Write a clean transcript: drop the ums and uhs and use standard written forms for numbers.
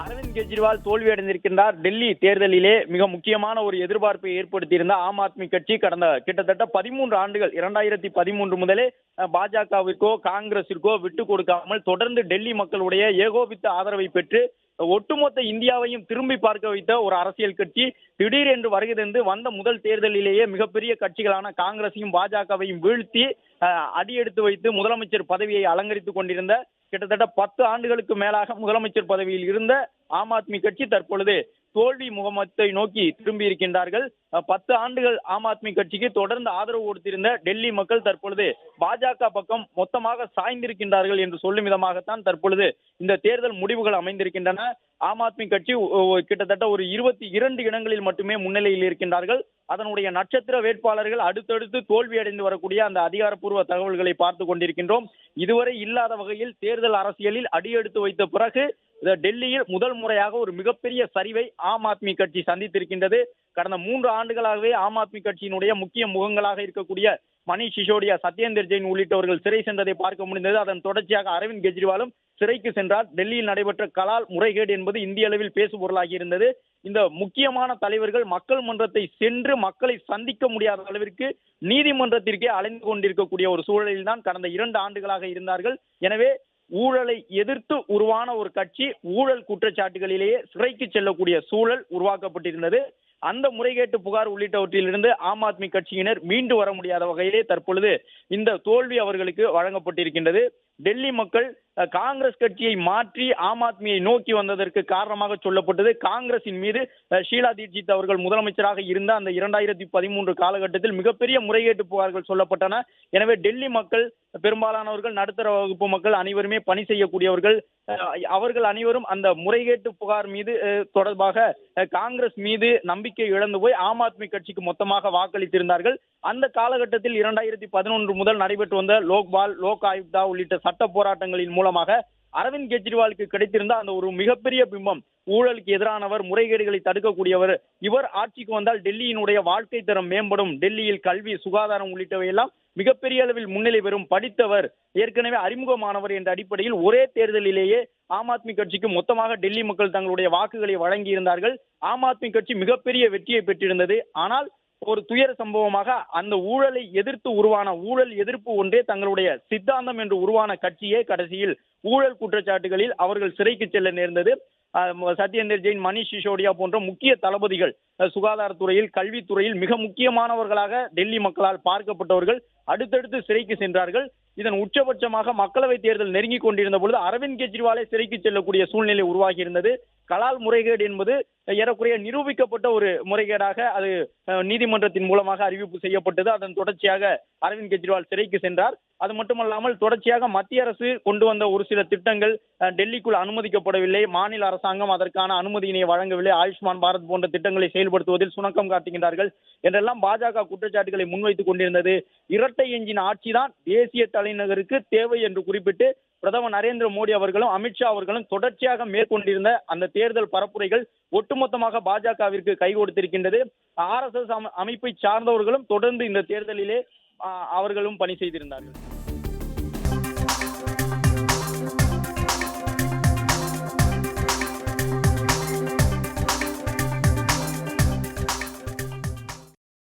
அரவிந்த் கெஜ்ரிவால் தோல்வியடைந்திருக்கின்றார். டெல்லி தேர்தலிலே மிக முக்கியமான ஒரு எதிர்பார்ப்பை ஏற்படுத்தியிருந்த ஆம் ஆத்மி கட்சி கடந்த கிட்டத்தட்ட 13 ஆண்டுகள் 2013 முதலே பாஜகவிற்கோ காங்கிரசிற்கோ விட்டுக் கொடுக்காமல் தொடர்ந்து டெல்லி மக்களுடைய ஏகோபித்த ஆதரவை பெற்று ஒட்டுமொத்த இந்தியாவையும் திரும்பி பார்க்க வைத்த ஒரு அரசியல் கட்சி திடீரென்று வருகை தந்து வந்த முதல் தேர்தலிலேயே மிகப்பெரிய கட்சிகளான காங்கிரசையும் பாஜகவையும் வீழ்த்தி அடியெடுத்து வைத்து முதலமைச்சர் பதவியை அலங்கரித்துக் கொண்டிருந்த கிட்டத்தட்ட 10 ஆண்டுகளுக்கு மேலாக முதலமைச்சர் பதவியில் இருந்த ஆம் ஆத்மி கட்சி தற்பொழுது தோல்வி முகமத்தை நோக்கி திரும்பி இருக்கின்றார்கள். 10 ஆண்டுகள் ஆம் ஆத்மி கட்சிக்கு தொடர்ந்து ஆதரவு கொடுத்திருந்த டெல்லி மக்கள் தற்பொழுது பாஜக பக்கம் மொத்தமாக சாய்ந்திருக்கின்றார்கள் என்று சொல்லும் விதமாகத்தான் தற்பொழுது இந்த தேர்தல் முடிவுகள் அமைந்திருக்கின்றன. ஆம் ஆத்மி கட்சி கிட்டத்தட்ட ஒரு 22 இடங்களில் மட்டுமே முன்னிலையில் இருக்கின்றார்கள். அதனுடைய நட்சத்திர வேட்பாளர்கள் அடுத்தடுத்து தோல்வியடைந்து வரக்கூடிய அந்த அதிகாரப்பூர்வ தகவல்களை பார்த்து கொண்டிருக்கின்றோம். இதுவரை இல்லாத வகையில் தேர்தல் அரசியலில் அடியெடுத்து வைத்த பிறகு டெல்லியில் முதல் முறையாக ஒரு மிகப்பெரிய சரிவை ஆம் ஆத்மி கட்சி சந்தித்திருக்கின்றது. கடந்த 3 ஆண்டுகளாகவே ஆம் ஆத்மி கட்சியினுடைய முக்கிய முகங்களாக இருக்கக்கூடிய மணிஷ் சிசோடியா, சத்யேந்தர் ஜெயின் உள்ளிட்டவர்கள் சிறை சென்றதை பார்க்க முடிந்தது. அதன் தொடர்ச்சியாக அரவிந்த் கெஜ்ரிவாலும் சிறைக்கு சென்றார். டெல்லியில் நடைபெற்ற கலால் முறைகேடு என்பது இந்திய அளவில் பேசுபொருளாகி இருந்தது. இந்த முக்கியமான தலைவர்கள் மக்கள் மன்றத்தை சென்று மக்களை சந்திக்க முடியாத அளவிற்கு நீதிமன்றத்திற்கே அலைந்து கொண்டிருக்கக்கூடிய ஒரு சூழலில் தான் கடந்த 2 ஆண்டுகளாக இருந்தார்கள். எனவே ஊழலை எதிர்த்து உருவான ஒரு கட்சி ஊழல் குற்றச்சாட்டுகளிலேயே சிறைக்கு செல்லக்கூடிய சூழல் உருவாக்கப்பட்டிருந்தது. அந்த முறைகேட்டு புகார் உள்ளிட்டவற்றிலிருந்து ஆம் ஆத்மி கட்சியினர் மீண்டு வர முடியாத வகையிலே தற்பொழுது இந்த தோல்வி அவர்களுக்கு வழங்கப்பட்டிருக்கின்றது. டெல்லி மக்கள் காங்கிரஸ் கட்சியை மாற்றி ஆம் ஆத்மியை நோக்கி வந்ததற்கு காரணமாக சொல்லப்பட்டது காங்கிரசின் மீது ஷீலா தீட்சித் அவர்கள் முதலமைச்சராக இருந்த அந்த 2013 காலகட்டத்தில் மிகப்பெரிய முறைகேட்டு புகார்கள் சொல்லப்பட்டன. எனவே டெல்லி மக்கள் பெரும்பாலானவர்கள் நடுத்தர வகுப்பு மக்கள் அனைவருமே பணி செய்யக்கூடியவர்கள். அவர்கள் அனைவரும் அந்த முறைகேட்டு புகார் மீது தொடர்பாக காங்கிரஸ் மீது நம்பிக்கை இழந்து போய் ஆம் ஆத்மி கட்சிக்கு மொத்தமாக வாக்களித்திருந்தார்கள். அந்த காலகட்டத்தில் 2011 முதல் நடைபெற்று வந்த லோக்பால், லோக் ஆயுக்தா உள்ளிட்ட சட்ட போராட்டங்களின் மூலமாக அரவிந்த் கெஜ்ரிவாலுக்கு கிடைத்திருந்த அந்த ஒரு மிகப்பெரிய பிம்பம், ஊழலுக்கு எதிரானவர், முறைகேடுகளை தடுக்கக்கூடியவர், இவர் ஆட்சிக்கு வந்தால் டெல்லியினுடைய வாழ்க்கை தரம் மேம்படும், டெல்லியில் கல்வி, சுகாதாரம் உள்ளிட்டவை எல்லாம் மிகப்பெரிய அளவில் முன்னிலை பெறும், படித்தவர், ஏற்கனவே அறிமுகமானவர் என்ற அடிப்படையில் ஒரே தேர்தலிலேயே ஆம் ஆத்மி கட்சிக்கு மொத்தமாக டெல்லி மக்கள் தங்களுடைய வாக்குகளை வழங்கி இருந்தார்கள். ஆம் ஆத்மி கட்சி மிகப்பெரிய வெற்றியை பெற்றிருந்தது. ஆனால் ஒரு துயர சம்பவமாக அந்த ஊழலை எதிர்த்து உருவான ஊழல் எதிர்ப்பு ஒன்றே தங்களுடைய சித்தாந்தம் என்று உருவான கட்சியே கடைசியில் ஊழல் குற்றச்சாட்டுகளில் அவர்கள் சிறைக்கு செல்ல நேர்ந்தது. சத்யேந்தர் ஜெயின், மணிஷ் சிசோடியா போன்ற முக்கிய தளபதிகள் சுகாதாரத்துறையில், கல்வித்துறையில் மிக முக்கியமானவர்களாக டெல்லி மக்களால் பார்க்கப்பட்டவர்கள் அடுத்தடுத்து சிறைக்கு சென்றார்கள். இதன் உச்சபட்சமாக மக்களவை தேர்தல் நெருங்கிக் கொண்டிருந்த பொழுது அரவிந்த் கெஜ்ரிவாலை சிறைக்கு செல்லக்கூடிய சூழ்நிலை உருவாகி இருந்தது. கலால் முறைகேடு என்பது ஏறக்குறைய நிரூபிக்கப்பட்ட ஒரு முறைகேடாக அது நீதிமன்றத்தின் மூலமாக அறிவிப்பு செய்யப்பட்டது. அதன் தொடர்ச்சியாக அரவிந்த் கெஜ்ரிவால் சிறைக்கு சென்றார். அது மட்டுமல்லாமல் தொடர்ச்சியாக மத்திய அரசு கொண்டு வந்த ஒரு சில திட்டங்கள் டெல்லிக்குள் அனுமதிக்கப்படவில்லை. மாநில அரசாங்கம் அதற்கான அனுமதியினை வழங்கவில்லை. ஆயுஷ்மான் பாரத் போன்ற திட்டங்களை செயல்படுத்துவதில் சுணக்கம் காட்டுகின்றார்கள் என்றெல்லாம் பாஜக குற்றச்சாட்டுகளை முன்வைத்துக் கொண்டிருந்தது. இரட்டை எஞ்சின் ஆட்சிதான் தேசிய தலைநகருக்கு தேவை என்று குறிப்பிட்டு பிரதமர் நரேந்திர மோடி அவர்களும் அமித்ஷா அவர்களும் தொடர்ச்சியாக மேற்கொண்டிருந்த அந்த தேர்தல் பரப்புரைகள் ஒட்டுமொத்தமாக பாஜகவிற்கு கை கொடுத்திருக்கின்றது. RSS அமைப்பை சார்ந்தவர்களும் தொடர்ந்து இந்த தேர்தலிலே அவர்களும் பணி செய்திருந்தார்கள்.